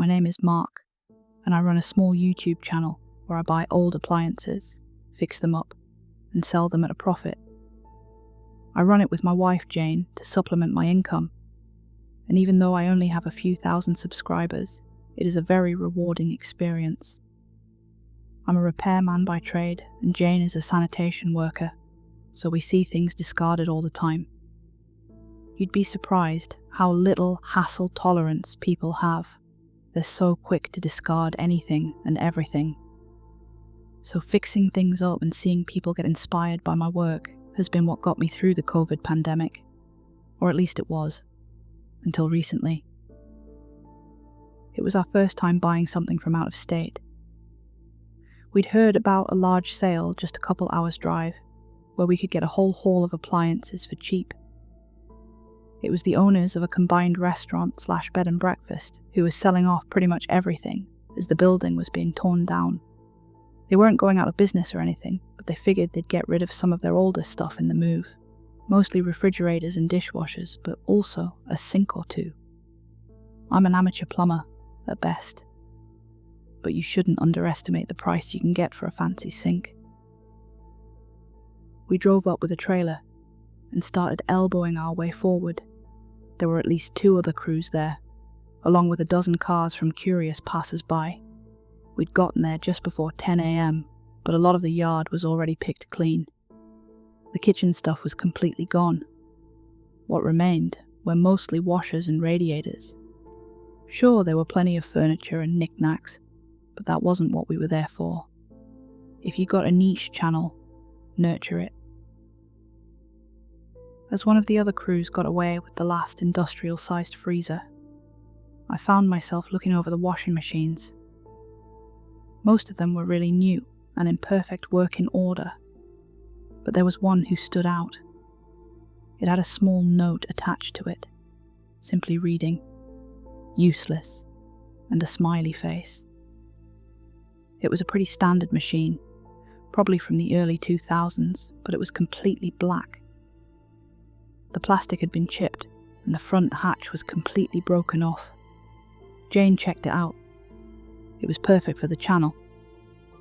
My name is Mark, and I run a small YouTube channel where I buy old appliances, fix them up, and sell them at a profit. I run it with my wife Jane to supplement my income, and even though I only have a few thousand subscribers, it is a very rewarding experience. I'm a repairman by trade, and Jane is a sanitation worker, so we see things discarded all the time. You'd be surprised how little hassle tolerance people have. They're so quick to discard anything and everything. So fixing things up and seeing people get inspired by my work has been what got me through the COVID pandemic. Or at least it was, until recently. It was our first time buying something from out of state. We'd heard about a large sale just a couple hours' drive, where we could get a whole haul of appliances for cheap. It was the owners of a combined restaurant/bed and breakfast who was selling off pretty much everything as the building was being torn down. They weren't going out of business or anything, but they figured they'd get rid of some of their older stuff in the move. Mostly refrigerators and dishwashers, but also a sink or two. I'm an amateur plumber, at best. But you shouldn't underestimate the price you can get for a fancy sink. We drove up with a trailer and started elbowing our way forward. There were at least 2 other crews there, along with a dozen cars from curious passers-by. We'd gotten there just before 10 a.m, but a lot of the yard was already picked clean. The kitchen stuff was completely gone. What remained were mostly washers and radiators. Sure, there were plenty of furniture and knickknacks, but that wasn't what we were there for. If you got a niche channel, nurture it. As one of the other crews got away with the last industrial-sized freezer, I found myself looking over the washing machines. Most of them were really new and in perfect working order, but there was one who stood out. It had a small note attached to it, simply reading, "Useless," and a smiley face. It was a pretty standard machine, probably from the early 2000s, but it was completely black. The plastic had been chipped, and the front hatch was completely broken off. Jane checked it out. It was perfect for the channel.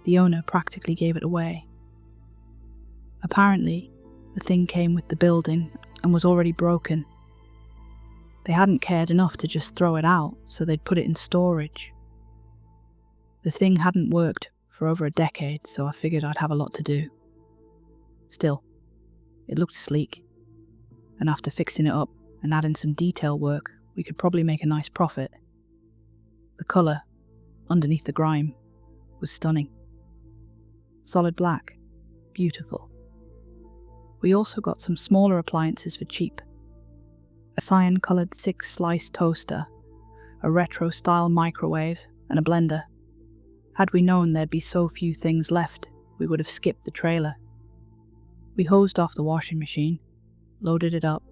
The owner practically gave it away. Apparently, the thing came with the building and was already broken. They hadn't cared enough to just throw it out, so they'd put it in storage. The thing hadn't worked for over a decade, so I figured I'd have a lot to do. Still, it looked sleek, and after fixing it up and adding some detail work, we could probably make a nice profit. The colour, underneath the grime, was stunning. Solid black, beautiful. We also got some smaller appliances for cheap. A cyan-coloured 6-slice toaster, a retro-style microwave, and a blender. Had we known there'd be so few things left, we would have skipped the trailer. We hosed off the washing machine, loaded it up,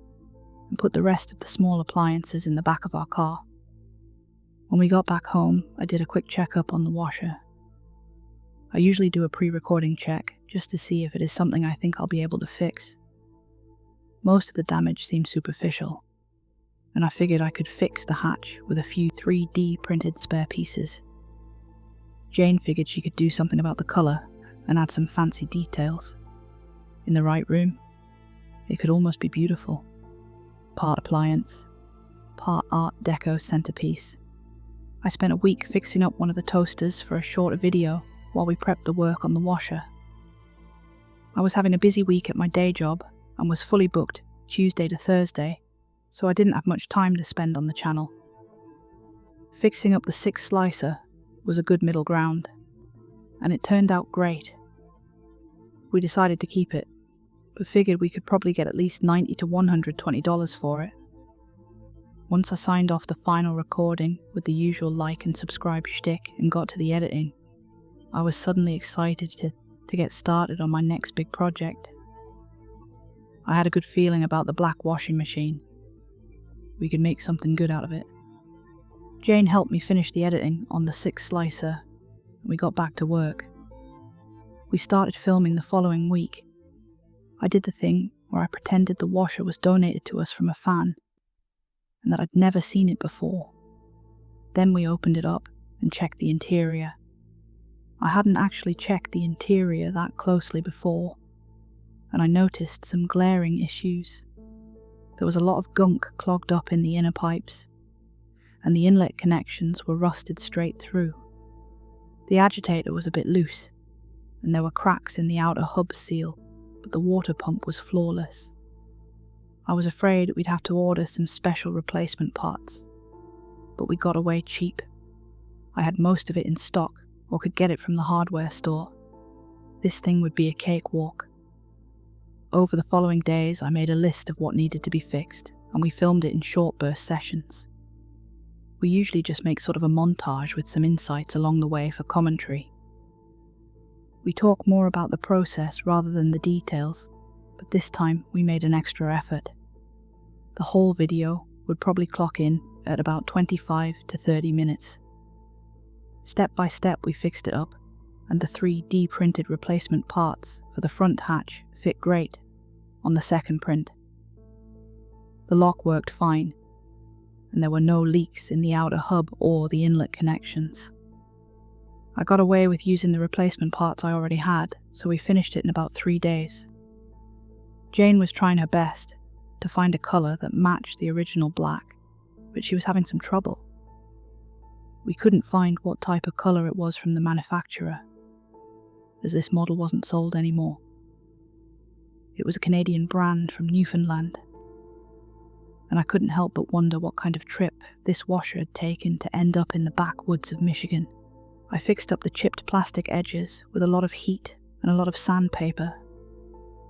and put the rest of the small appliances in the back of our car. When we got back home, I did a quick checkup on the washer. I usually do a pre-recording check, just to see if it is something I think I'll be able to fix. Most of the damage seemed superficial, and I figured I could fix the hatch with a few 3D printed spare pieces. Jane figured she could do something about the colour and add some fancy details. In the right room, it could almost be beautiful. Part appliance, part Art Deco centerpiece. I spent a week fixing up one of the toasters for a shorter video while we prepped the work on the washer. I was having a busy week at my day job and was fully booked Tuesday to Thursday, so I didn't have much time to spend on the channel. Fixing up the 6-slicer was a good middle ground, and it turned out great. We decided to keep it, but figured we could probably get at least $90 to $120 for it. Once I signed off the final recording with the usual like and subscribe shtick and got to the editing, I was suddenly excited to get started on my next big project. I had a good feeling about the black washing machine. We could make something good out of it. Jane helped me finish the editing on the 6-slicer, and we got back to work. We started filming the following week. I did the thing where I pretended the washer was donated to us from a fan, and that I'd never seen it before. Then we opened it up and checked the interior. I hadn't actually checked the interior that closely before, and I noticed some glaring issues. There was a lot of gunk clogged up in the inner pipes, and the inlet connections were rusted straight through. The agitator was a bit loose, and there were cracks in the outer hub seal, but the water pump was flawless. I was afraid we'd have to order some special replacement parts, but we got away cheap. I had most of it in stock, or could get it from the hardware store. This thing would be a cakewalk. Over the following days, I made a list of what needed to be fixed, and we filmed it in short burst sessions. We usually just make sort of a montage with some insights along the way for commentary. We talk more about the process rather than the details, but this time we made an extra effort. The whole video would probably clock in at about 25 to 30 minutes. Step by step we fixed it up, and the 3D printed replacement parts for the front hatch fit great on the second print. The lock worked fine, and there were no leaks in the outer hub or the inlet connections. I got away with using the replacement parts I already had, so we finished it in about 3 days. Jane was trying her best to find a colour that matched the original black, but she was having some trouble. We couldn't find what type of colour it was from the manufacturer, as this model wasn't sold anymore. It was a Canadian brand from Newfoundland, and I couldn't help but wonder what kind of trip this washer had taken to end up in the backwoods of Michigan. I fixed up the chipped plastic edges with a lot of heat and a lot of sandpaper,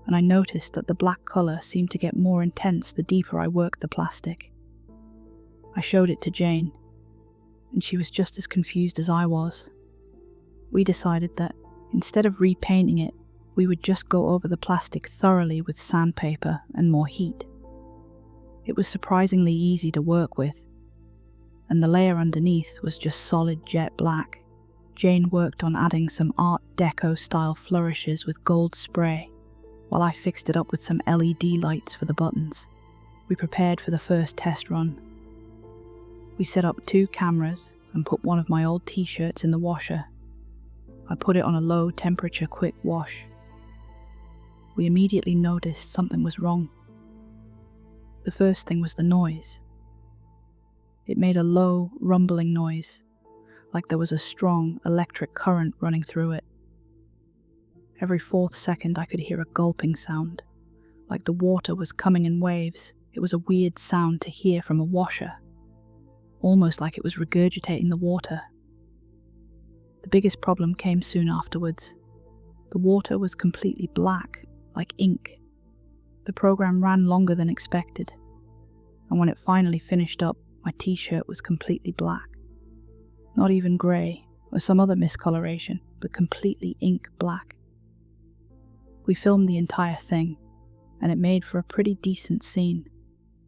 and I noticed that the black colour seemed to get more intense the deeper I worked the plastic. I showed it to Jane, and she was just as confused as I was. We decided that instead of repainting it, we would just go over the plastic thoroughly with sandpaper and more heat. It was surprisingly easy to work with, and the layer underneath was just solid jet black. Jane worked on adding some Art Deco style flourishes with gold spray, while I fixed it up with some LED lights for the buttons. We prepared for the first test run. We set up 2 cameras and put one of my old t-shirts in the washer. I put it on a low temperature quick wash. We immediately noticed something was wrong. The first thing was the noise. It made a low, rumbling noise, like there was a strong electric current running through it. Every 4th second I could hear a gulping sound, like the water was coming in waves. It was a weird sound to hear from a washer, almost like it was regurgitating the water. The biggest problem came soon afterwards. The water was completely black, like ink. The program ran longer than expected, and when it finally finished up, my t-shirt was completely black. Not even grey, or some other miscoloration, but completely ink black. We filmed the entire thing, and it made for a pretty decent scene.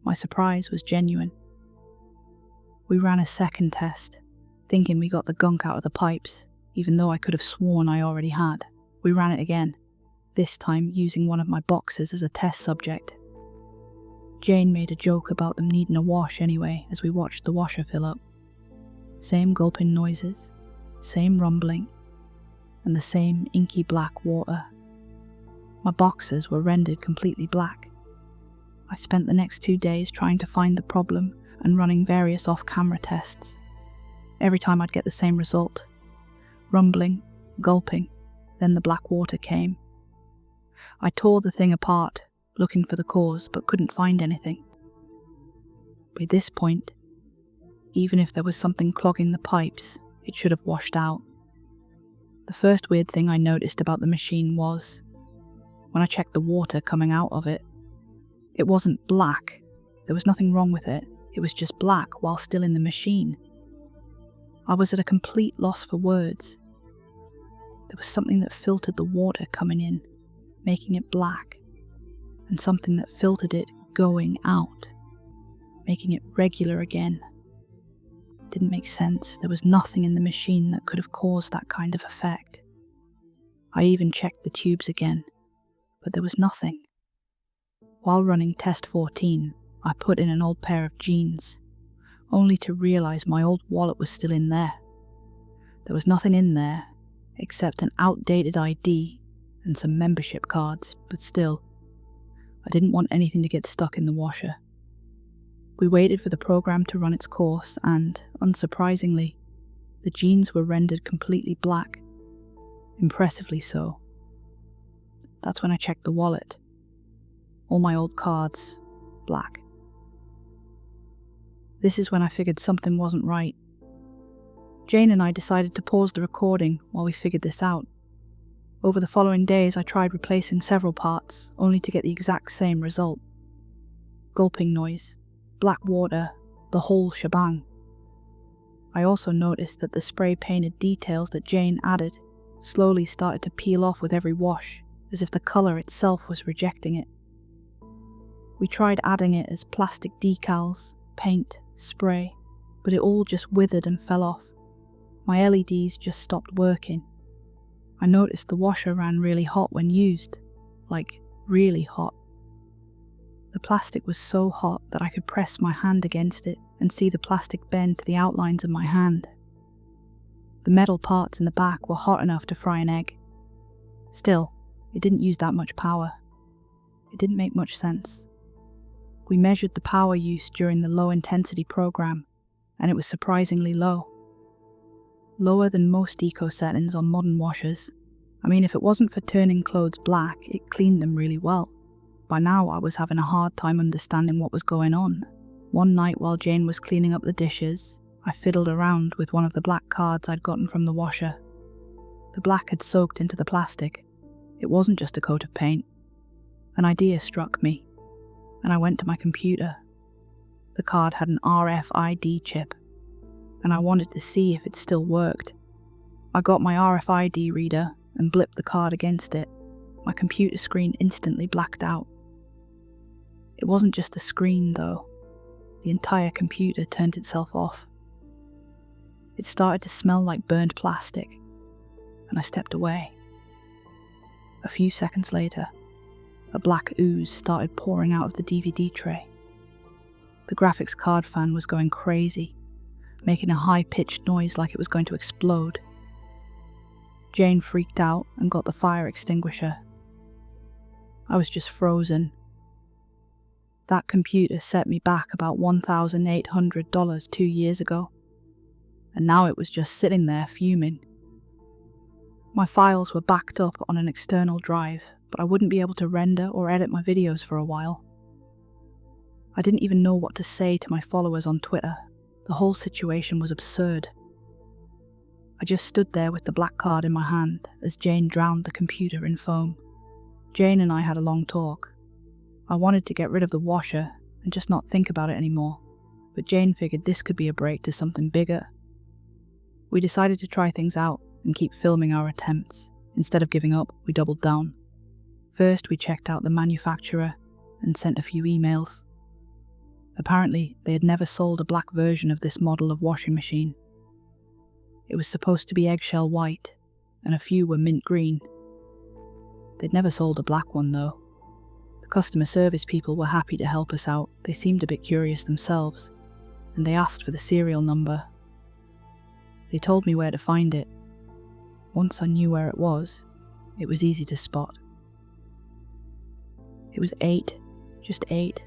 My surprise was genuine. We ran a second test, thinking we got the gunk out of the pipes, even though I could have sworn I already had. We ran it again, this time using one of my boxes as a test subject. Jane made a joke about them needing a wash anyway as we watched the washer fill up. Same gulping noises, same rumbling, and the same inky black water. My boxes were rendered completely black. I spent the next 2 days trying to find the problem and running various off-camera tests. Every time I'd get the same result. Rumbling, gulping, then the black water came. I tore the thing apart, looking for the cause, but couldn't find anything. By this point, even if there was something clogging the pipes, it should have washed out. The first weird thing I noticed about the machine was, when I checked the water coming out of it, it wasn't black. There was nothing wrong with it. It was just black while still in the machine. I was at a complete loss for words. There was something that filtered the water coming in, making it black, and something that filtered it going out, making it regular again. It didn't make sense. There was nothing in the machine that could have caused that kind of effect. I even checked the tubes again, but there was nothing. While running test 14, I put in an old pair of jeans, only to realise my old wallet was still in there. There was nothing in there except an outdated ID and some membership cards, but still, I didn't want anything to get stuck in the washer. We waited for the program to run its course and, unsurprisingly, the jeans were rendered completely black. Impressively so. That's when I checked the wallet. All my old cards, black. This is when I figured something wasn't right. Jane and I decided to pause the recording while we figured this out. Over the following days, I tried replacing several parts, only to get the exact same result. Gulping noise, black water, the whole shebang. I also noticed that the spray-painted details that Jane added slowly started to peel off with every wash, as if the colour itself was rejecting it. We tried adding it as plastic decals, paint, spray, but it all just withered and fell off. My LEDs just stopped working. I noticed the washer ran really hot when used, like really hot. The plastic was so hot that I could press my hand against it and see the plastic bend to the outlines of my hand. The metal parts in the back were hot enough to fry an egg. Still, it didn't use that much power. It didn't make much sense. We measured the power use during the low-intensity program, and it was surprisingly low. Lower than most eco settings on modern washers. I mean, if it wasn't for turning clothes black, it cleaned them really well. By now I was having a hard time understanding what was going on. One night while Jane was cleaning up the dishes, I fiddled around with one of the black cards I'd gotten from the washer. The black had soaked into the plastic. It wasn't just a coat of paint. An idea struck me, and I went to my computer. The card had an RFID chip, and I wanted to see if it still worked. I got my RFID reader and blipped the card against it. My computer screen instantly blacked out. It wasn't just the screen, though. The entire computer turned itself off. It started to smell like burnt plastic, and I stepped away. A few seconds later, a black ooze started pouring out of the DVD tray. The graphics card fan was going crazy, making a high-pitched noise like it was going to explode. Jane freaked out and got the fire extinguisher. I was just frozen. That computer set me back about $1,800 2 years ago, and now it was just sitting there fuming. My files were backed up on an external drive, but I wouldn't be able to render or edit my videos for a while. I didn't even know what to say to my followers on Twitter. The whole situation was absurd. I just stood there with the black card in my hand as Jane drowned the computer in foam. Jane and I had a long talk. I wanted to get rid of the washer and just not think about it anymore, but Jane figured this could be a break to something bigger. We decided to try things out and keep filming our attempts. Instead of giving up, we doubled down. First, we checked out the manufacturer and sent a few emails. Apparently, they had never sold a black version of this model of washing machine. It was supposed to be eggshell white, and a few were mint green. They'd never sold a black one, though. The customer service people were happy to help us out. They seemed a bit curious themselves, and they asked for the serial number. They told me where to find it. Once I knew where it was easy to spot. It was 8, just 8.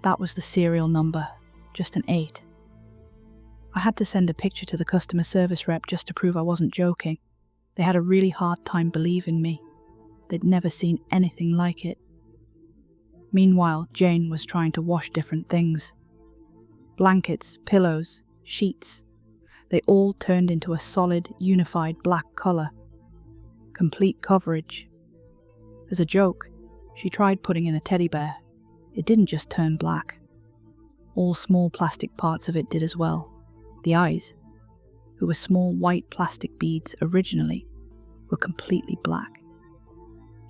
That was the serial number, just an 8. I had to send a picture to the customer service rep just to prove I wasn't joking. They had a really hard time believing me. They'd never seen anything like it. Meanwhile, Jane was trying to wash different things. Blankets, pillows, sheets. They all turned into a solid, unified black colour. Complete coverage. As a joke, she tried putting in a teddy bear. It didn't just turn black. All small plastic parts of it did as well. The eyes, who were small white plastic beads originally, were completely black.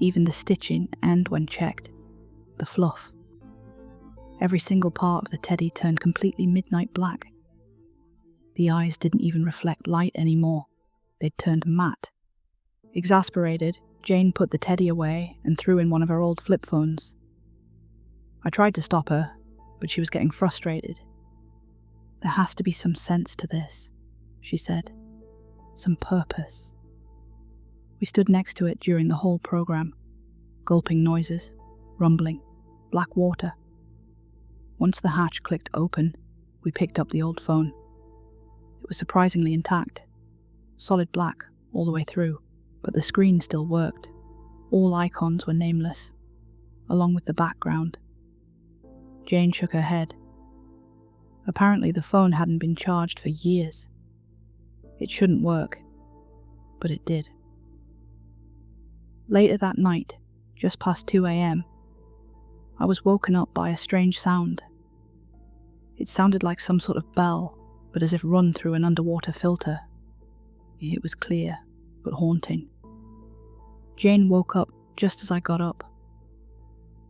Even the stitching and, when checked, the fluff. Every single part of the teddy turned completely midnight black. The eyes didn't even reflect light anymore. They'd turned matte. Exasperated, Jane put the teddy away and threw in one of her old flip phones. I tried to stop her, but she was getting frustrated. "There has to be some sense to this," she said. "Some purpose." We stood next to it during the whole program. Gulping noises, rumbling, black water. Once the hatch clicked open, we picked up the old phone. It was surprisingly intact. Solid black all the way through, but the screen still worked. All icons were nameless, along with the background. Jane shook her head. Apparently the phone hadn't been charged for years. It shouldn't work, but it did. Later that night, just past 2 a.m, I was woken up by a strange sound. It sounded like some sort of bell, but as if run through an underwater filter. It was clear, but haunting. Jane woke up just as I got up.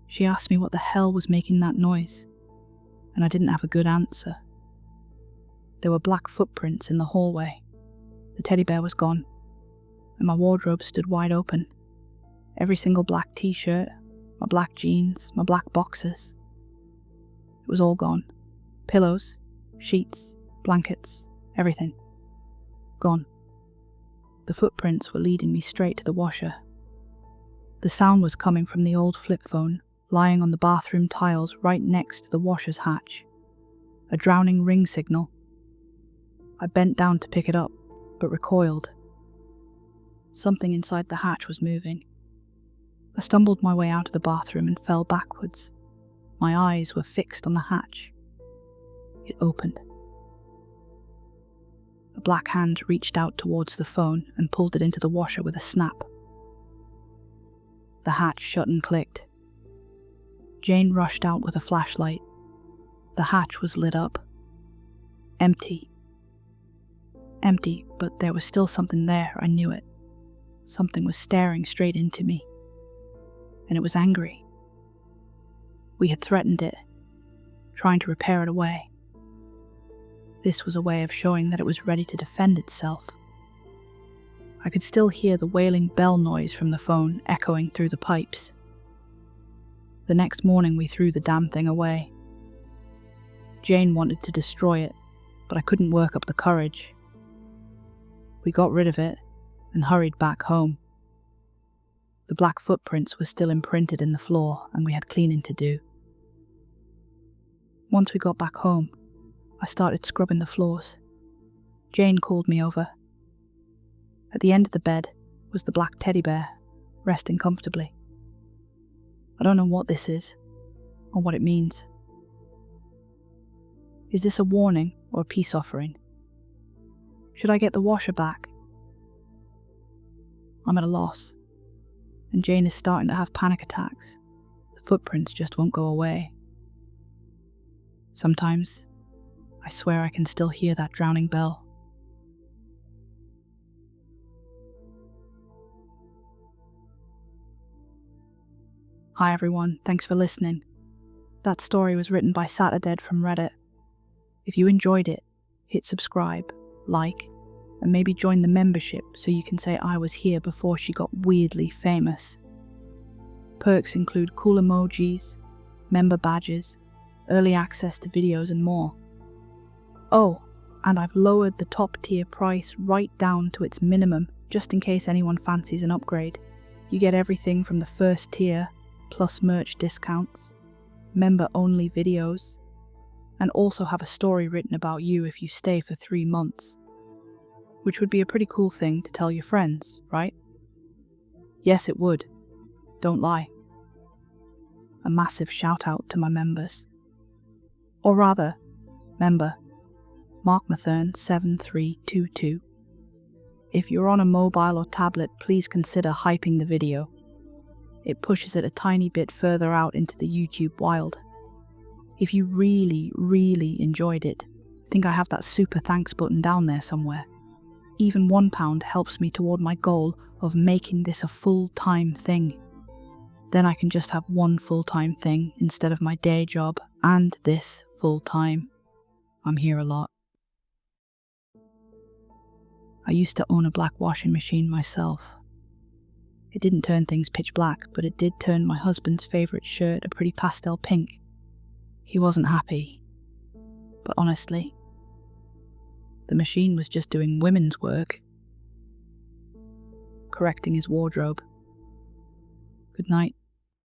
She asked me what the hell was making that noise, and I didn't have a good answer. There were black footprints in the hallway. The teddy bear was gone, and my wardrobe stood wide open. Every single black t-shirt, my black jeans, my black boxers. It was all gone. Pillows, sheets, blankets, everything. Gone. The footprints were leading me straight to the washer. The sound was coming from the old flip phone, lying on the bathroom tiles right next to the washer's hatch. A drowning ring signal. I bent down to pick it up, but recoiled. Something inside the hatch was moving. I stumbled my way out of the bathroom and fell backwards. My eyes were fixed on the hatch. It opened. A black hand reached out towards the phone and pulled it into the washer with a snap. The hatch shut and clicked. Jane rushed out with a flashlight. The hatch was lit up. Empty. Empty, but there was still something there, I knew it. Something was staring straight into me. And it was angry. We had threatened it, trying to repair it away. This was a way of showing that it was ready to defend itself. I could still hear the wailing bell noise from the phone echoing through the pipes. The next morning we threw the damn thing away. Jane wanted to destroy it, but I couldn't work up the courage. We got rid of it and hurried back home. The black footprints were still imprinted in the floor and we had cleaning to do. Once we got back home, I started scrubbing the floors. Jane called me over. At the end of the bed was the black teddy bear, resting comfortably. I don't know what this is, or what it means. Is this a warning or a peace offering? Should I get the washer back? I'm at a loss, and Jane is starting to have panic attacks. The footprints just won't go away. Sometimes, I swear I can still hear that drowning bell. Hi everyone, thanks for listening. That story was written by Saturdead from Reddit. If you enjoyed it, hit subscribe, like, and maybe join the membership so you can say I was here before she got weirdly famous. Perks include cool emojis, member badges, early access to videos and more. Oh, and I've lowered the top tier price right down to its minimum just in case anyone fancies an upgrade. You get everything from the first tier, plus merch discounts, member-only videos, and also have a story written about you if you stay for 3 months. Which would be a pretty cool thing to tell your friends, right? Yes, it would. Don't lie. A massive shout out to my members. Or rather, member, MarkMathern7322. If you're on a mobile or tablet, please consider hyping the video. It pushes it a tiny bit further out into the YouTube wild. If you really enjoyed it, I think I have that super thanks button down there somewhere. Even £1 helps me toward my goal of making this a full-time thing. Then I can just have one full-time thing instead of my day job and this full-time. I'm here a lot. I used to own a black washing machine myself. It didn't turn things pitch black, but it did turn my husband's favourite shirt a pretty pastel pink. He wasn't happy. But honestly, The machine was just doing women's work, correcting his wardrobe. Good night.